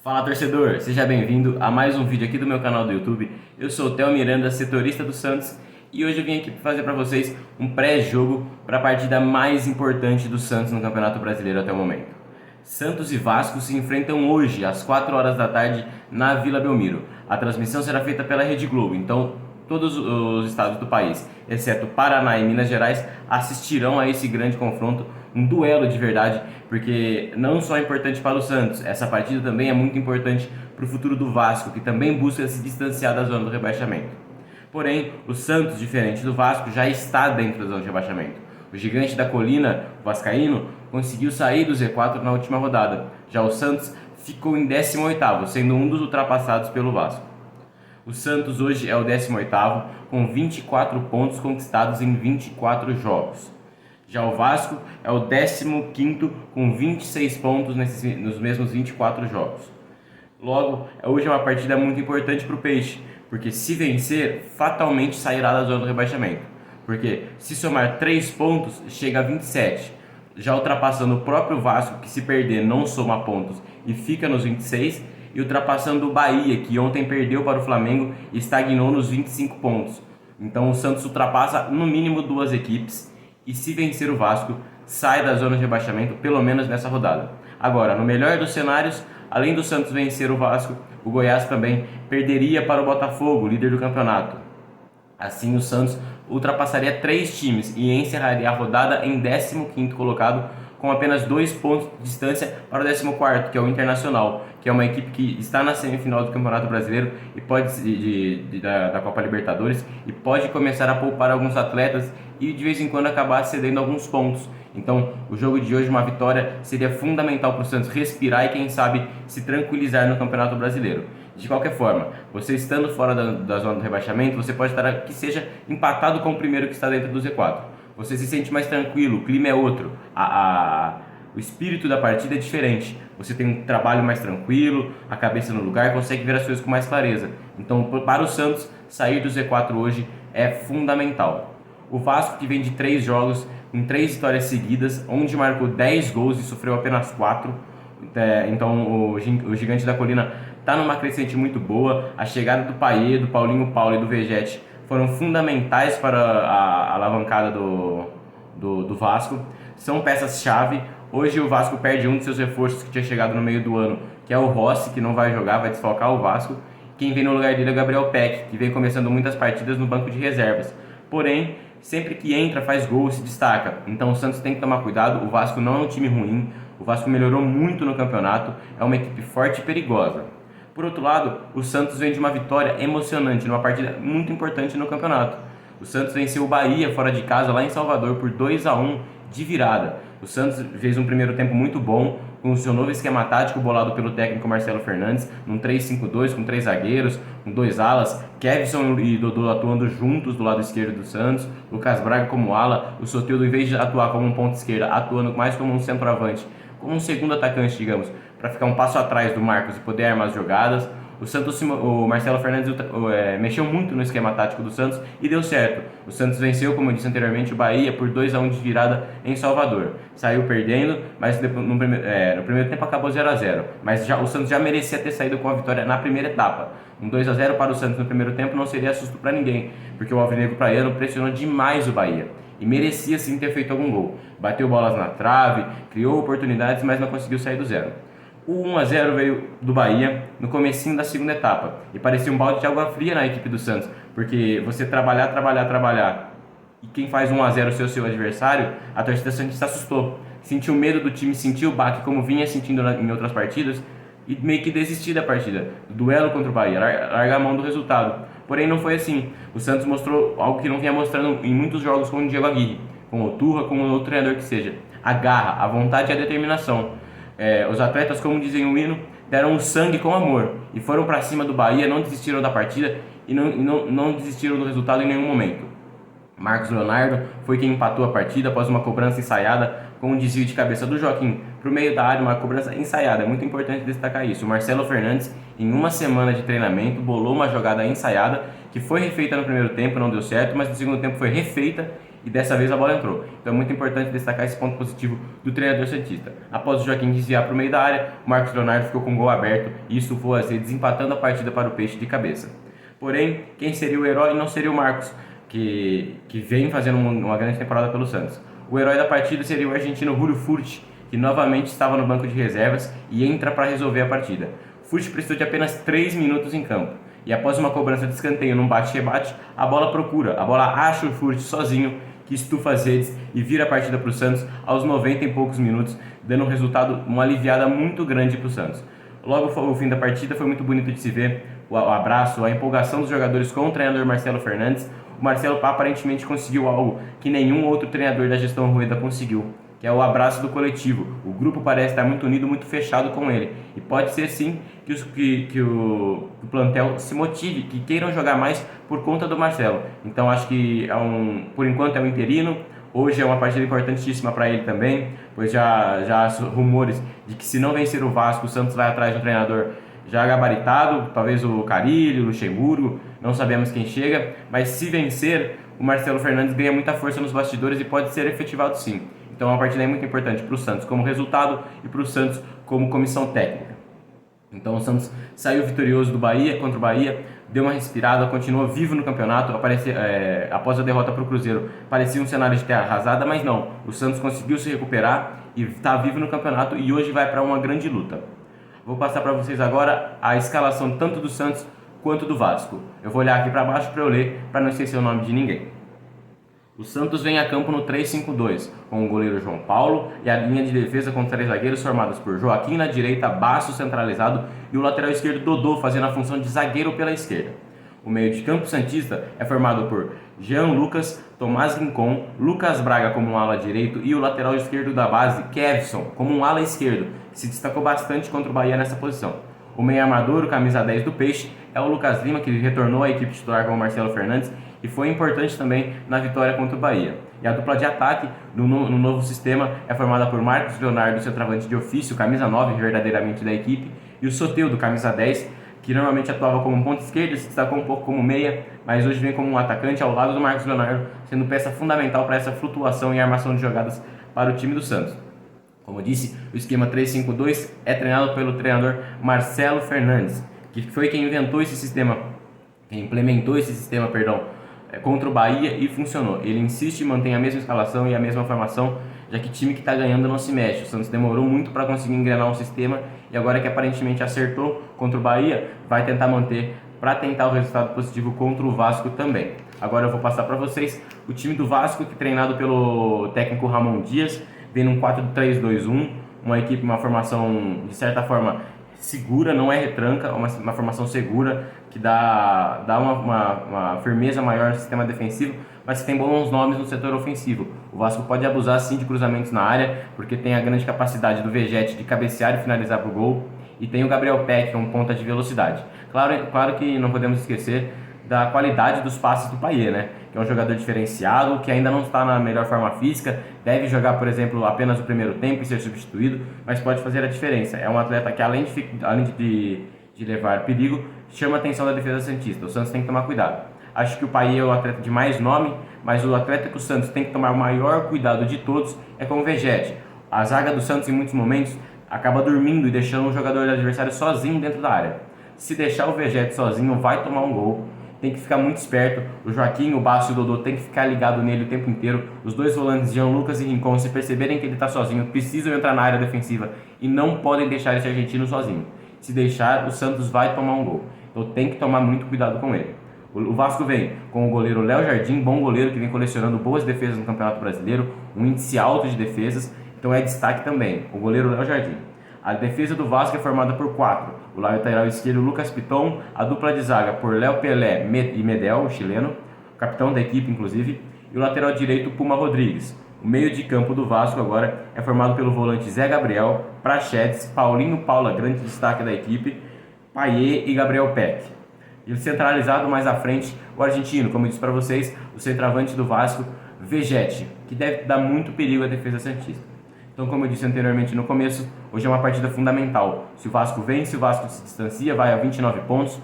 Fala torcedor, seja bem-vindo a mais um vídeo aqui do meu canal do YouTube. Eu sou o Theo Miranda, setorista do Santos, e hoje eu vim aqui fazer para vocês um pré-jogo para a partida mais importante do Santos no Campeonato Brasileiro até o momento. Santos e Vasco se enfrentam hoje às 4 horas da tarde na Vila Belmiro. A transmissão será feita pela Rede Globo, então todos os estados do país, exceto Paraná e Minas Gerais, assistirão a esse grande confronto, um duelo de verdade, porque não só é importante para o Santos, essa partida também é muito importante para o futuro do Vasco, que também busca se distanciar da zona do rebaixamento. Porém, o Santos, diferente do Vasco, já está dentro da zona de rebaixamento. O gigante da colina, o vascaíno, conseguiu sair do Z4 na última rodada. Já o Santos ficou em 18º, sendo um dos ultrapassados pelo Vasco. O Santos hoje é o 18º, com 24 pontos conquistados em 24 jogos. Já o Vasco é o 15º, com 26 pontos nos mesmos 24 jogos. Logo, hoje é uma partida muito importante para o Peixe, porque se vencer, fatalmente sairá da zona do rebaixamento. Porque se somar 3 pontos, chega a 27. Já ultrapassando o próprio Vasco, que se perder não soma pontos e fica nos 26, e ultrapassando o Bahia, que ontem perdeu para o Flamengo e estagnou nos 25 pontos. Então o Santos ultrapassa no mínimo 2 equipes e, se vencer o Vasco, sai da zona de rebaixamento, pelo menos nessa rodada. Agora, no melhor dos cenários, além do Santos vencer o Vasco, o Goiás também perderia para o Botafogo, líder do campeonato. Assim, o Santos ultrapassaria 3 times e encerraria a rodada em 15º colocado, com apenas 2 pontos de distância para o 14º, que é o Internacional, que é uma equipe que está na semifinal do Campeonato Brasileiro e pode da Copa Libertadores, e pode começar a poupar alguns atletas e de vez em quando acabar cedendo alguns pontos. Então, o jogo de hoje, uma vitória, seria fundamental para o Santos respirar e, quem sabe, se tranquilizar no Campeonato Brasileiro. De qualquer forma, você estando fora da zona do rebaixamento, você pode estar, que seja, empatado com o primeiro que está dentro do Z4. Você se sente mais tranquilo, o clima é outro, o espírito da partida é diferente. Você tem um trabalho mais tranquilo, a cabeça no lugar, consegue ver as coisas com mais clareza. Então, para o Santos, sair do Z4 hoje é fundamental. O Vasco, que vem de 3 jogos, em 3 vitórias seguidas, onde marcou 10 gols e sofreu apenas 4. Então o gigante da colina está numa crescente muito boa. A chegada do Payet, do Paulinho Paulo e do Vegetti foram fundamentais para a alavancada do Vasco. São peças-chave. Hoje o Vasco perde um de seus reforços que tinha chegado no meio do ano, que é o Rossi, que não vai jogar, vai desfalcar o Vasco. Quem vem no lugar dele é o Gabriel Peck, que vem começando muitas partidas no banco de reservas. Porém, sempre que entra, faz gol e se destaca. Então o Santos tem que tomar cuidado. O Vasco não é um time ruim. O Vasco melhorou muito no campeonato. É uma equipe forte e perigosa. Por outro lado, o Santos vem de uma vitória emocionante, numa partida muito importante no campeonato. O Santos venceu o Bahia fora de casa, lá em Salvador, por 2-1 de virada. O Santos fez um primeiro tempo muito bom, com o seu novo esquema tático bolado pelo técnico Marcelo Fernandes, num 3-5-2, com 3 zagueiros, com 2 alas, Kevson e Dodô atuando juntos do lado esquerdo do Santos, Lucas Braga como ala, o Soteldo, em vez de atuar como um ponta esquerda, atuando mais como um centroavante, como um segundo atacante, digamos, para ficar um passo atrás do Marcos e poder armar as jogadas. O Marcelo Fernandes mexeu muito no esquema tático do Santos e deu certo. O Santos venceu, como eu disse anteriormente, o Bahia por 2-1 de virada em Salvador. Saiu perdendo, mas no primeiro tempo acabou 0-0. Mas o Santos já merecia ter saído com a vitória na primeira etapa. Um 2-0 para o Santos no primeiro tempo não seria susto para ninguém, porque o alvinegro praiano pressionou demais o Bahia e merecia sim ter feito algum gol. Bateu bolas na trave, criou oportunidades, mas não conseguiu sair do zero. O 1-0 veio do Bahia no comecinho da segunda etapa e parecia um balde de água fria na equipe do Santos, porque você trabalhar e quem faz 1-0 ser o seu adversário, a torcida santista assustou, sentiu medo do time, sentiu o baque como vinha sentindo em outras partidas e meio que desistir da partida, do duelo contra o Bahia, largar a mão do resultado. Porém não foi assim. O Santos mostrou algo que não vinha mostrando em muitos jogos com o Diego Aguirre, com o Turra, com outro treinador que seja: a garra, a vontade e a determinação. Os atletas, como dizem o hino, deram o sangue com amor e foram para cima do Bahia, não desistiram da partida e não desistiram do resultado em nenhum momento. Marcos Leonardo foi quem empatou a partida após uma cobrança ensaiada com um desvio de cabeça do Joaquim para o meio da área, uma cobrança ensaiada, é muito importante destacar isso. O Marcelo Fernandes, em uma semana de treinamento, bolou uma jogada ensaiada que foi refeita no primeiro tempo, não deu certo, mas no segundo tempo foi refeita e dessa vez a bola entrou. Então é muito importante destacar esse ponto positivo do treinador santista. Após o Joaquim desviar para o meio da área, o Marcos Leonardo ficou com o gol aberto e isso foi assim, desempatando a partida para o Peixe de cabeça. Porém, quem seria o herói não seria o Marcos, que vem fazendo uma grande temporada pelo Santos. O herói da partida seria o argentino Julio Furch, que novamente estava no banco de reservas e entra para resolver a partida. Furch precisou de apenas 3 minutos em campo. E após uma cobrança de escanteio num bate-rebate, a bola acha o Furch sozinho, que estufa as redes e vira a partida para o Santos aos 90 e poucos minutos, dando um resultado, uma aliviada muito grande para o Santos. Logo o fim da partida foi muito bonito de se ver, o abraço, a empolgação dos jogadores com o treinador Marcelo Fernandes. O Marcelo aparentemente conseguiu algo que nenhum outro treinador da gestão Rueda conseguiu, que é o abraço do coletivo. O grupo parece estar muito unido, muito fechado com ele. E pode ser sim que o plantel se motive, que queiram jogar mais por conta do Marcelo. Então acho que por enquanto é um interino. Hoje é uma partida importantíssima para ele também, pois já há rumores de que se não vencer o Vasco, o Santos vai atrás de um treinador já gabaritado, talvez o Carille, o Luxemburgo, não sabemos quem chega, mas se vencer, o Marcelo Fernandes ganha muita força nos bastidores e pode ser efetivado sim. Então é uma partida muito importante para o Santos como resultado e para o Santos como comissão técnica. Então o Santos saiu vitorioso do Bahia contra o Bahia, deu uma respirada, continuou vivo no campeonato. Após a derrota para o Cruzeiro, parecia um cenário de terra arrasada, mas não. O Santos conseguiu se recuperar e está vivo no campeonato e hoje vai para uma grande luta. Vou passar para vocês agora a escalação tanto do Santos quanto do Vasco. Eu vou olhar aqui para baixo para eu ler, para não esquecer o nome de ninguém. O Santos vem a campo no 3-5-2, com o goleiro João Paulo e a linha de defesa com 3 zagueiros formados por Joaquim na direita, Basso centralizado e o lateral esquerdo Dodô fazendo a função de zagueiro pela esquerda. O meio de campo santista é formado por Jean Lucas, Tomás Rincon, Lucas Braga como um ala direito e o lateral esquerdo da base, Kevson, como um ala esquerdo, que se destacou bastante contra o Bahia nessa posição. O meio armador, o camisa 10 do Peixe, é o Lucas Lima, que retornou à equipe titular com o Marcelo Fernandes e foi importante também na vitória contra o Bahia. E a dupla de ataque no novo sistema é formada por Marcos Leonardo, centroavante de ofício, camisa 9 verdadeiramente da equipe, e o Soteldo, camisa 10, que normalmente atuava como ponta esquerda, se destacou um pouco como meia, mas hoje vem como um atacante ao lado do Marcos Leonardo, sendo peça fundamental para essa flutuação e armação de jogadas para o time do Santos. Como eu disse, o esquema 3-5-2 é treinado pelo treinador Marcelo Fernandes, que foi quem implementou esse sistema, contra o Bahia e funcionou. Ele insiste em manter a mesma escalação e a mesma formação, já que time que está ganhando não se mexe. O Santos demorou muito para conseguir engrenar um sistema e agora que aparentemente acertou contra o Bahia, vai tentar manter para tentar o resultado positivo contra o Vasco também. Agora eu vou passar para vocês o time do Vasco, que é treinado pelo técnico Ramon Dias, vem num 4-3-2-1, uma formação de certa forma segura, não é retranca, uma formação segura que dá uma firmeza maior no sistema defensivo, mas que tem bons nomes no setor ofensivo. O Vasco pode abusar sim de cruzamentos na área, porque tem a grande capacidade do Vegetti de cabecear e finalizar para o gol, e tem o Gabriel Peck, que é um ponta de velocidade. Claro que não podemos esquecer da qualidade dos passes do Payet, né? Que é um jogador diferenciado, que ainda não está na melhor forma física, deve jogar, por exemplo, apenas o primeiro tempo e ser substituído, mas pode fazer a diferença. É um atleta que, além de levar perigo, chama a atenção da defesa santista. O Santos tem que tomar cuidado. Acho que o Payet é o atleta de mais nome, mas o atleta que o Santos tem que tomar o maior cuidado de todos é com o Vegetti. A zaga do Santos, em muitos momentos, acaba dormindo e deixando o jogador adversário sozinho dentro da área. Se deixar o Vegetti sozinho, vai tomar um gol. Tem que ficar muito esperto. O Joaquim, o Basso e o Dodô tem que ficar ligado nele o tempo inteiro. Os dois volantes, Jean Lucas e Rincon, se perceberem que ele está sozinho, precisam entrar na área defensiva e não podem deixar esse argentino sozinho. Se deixar, o Santos vai tomar um gol. Então tem que tomar muito cuidado com ele. O Vasco vem com o goleiro Léo Jardim, bom goleiro que vem colecionando boas defesas no Campeonato Brasileiro, um índice alto de defesas, então é destaque também, o goleiro Léo Jardim. A defesa do Vasco é formada por 4. O lateral esquerdo, Lucas Piton. A dupla de zaga por Léo Pelé e Medel, o chileno, capitão da equipe, inclusive. E o lateral direito, Puma Rodrigues. O meio de campo do Vasco agora é formado pelo volante Zé Gabriel, Prachedes, Paulinho Paula, grande destaque da equipe, Payet e Gabriel Peck. E centralizado mais à frente, o argentino, como eu disse para vocês, o centroavante do Vasco, Vegetti, que deve dar muito perigo à defesa santista. Então, como eu disse anteriormente no começo, hoje é uma partida fundamental. Se o Vasco vence, o Vasco se distancia, vai a 29 pontos,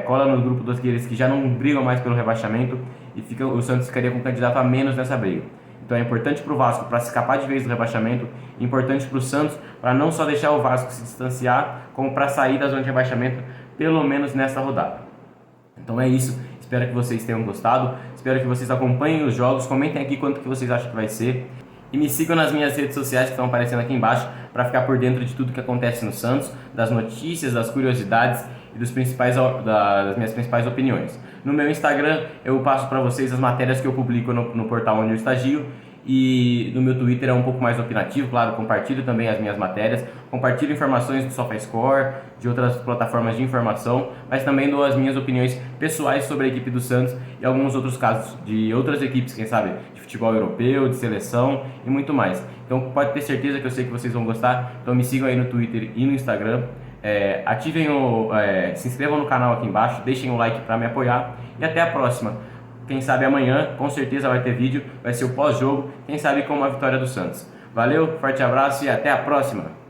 cola no grupo daqueles que já não brigam mais pelo rebaixamento e o Santos ficaria com um candidato a menos nessa briga. Então é importante para o Vasco para se escapar de vez do rebaixamento, importante para o Santos para não só deixar o Vasco se distanciar, como para sair da zona de rebaixamento, pelo menos nesta rodada. Então é isso, espero que vocês tenham gostado, espero que vocês acompanhem os jogos, comentem aqui quanto que vocês acham que vai ser e me sigam nas minhas redes sociais que estão aparecendo aqui embaixo para ficar por dentro de tudo que acontece no Santos, das notícias, das curiosidades e das minhas principais opiniões. No meu Instagram eu passo para vocês as matérias que eu publico no portal onde eu estagio, e no meu Twitter é um pouco mais opinativo, claro, compartilho também as minhas matérias, compartilho informações do SofaScore, de outras plataformas de informação, mas também dou as minhas opiniões pessoais sobre a equipe do Santos e alguns outros casos de outras equipes, quem sabe, de futebol europeu, de seleção e muito mais. Então pode ter certeza que eu sei que vocês vão gostar, então me sigam aí no Twitter e no Instagram. Se inscrevam no canal aqui embaixo, deixem um like para me apoiar e até a próxima. Quem sabe amanhã, com certeza vai ter vídeo, vai ser o pós-jogo, quem sabe com uma vitória do Santos. Valeu, forte abraço e até a próxima!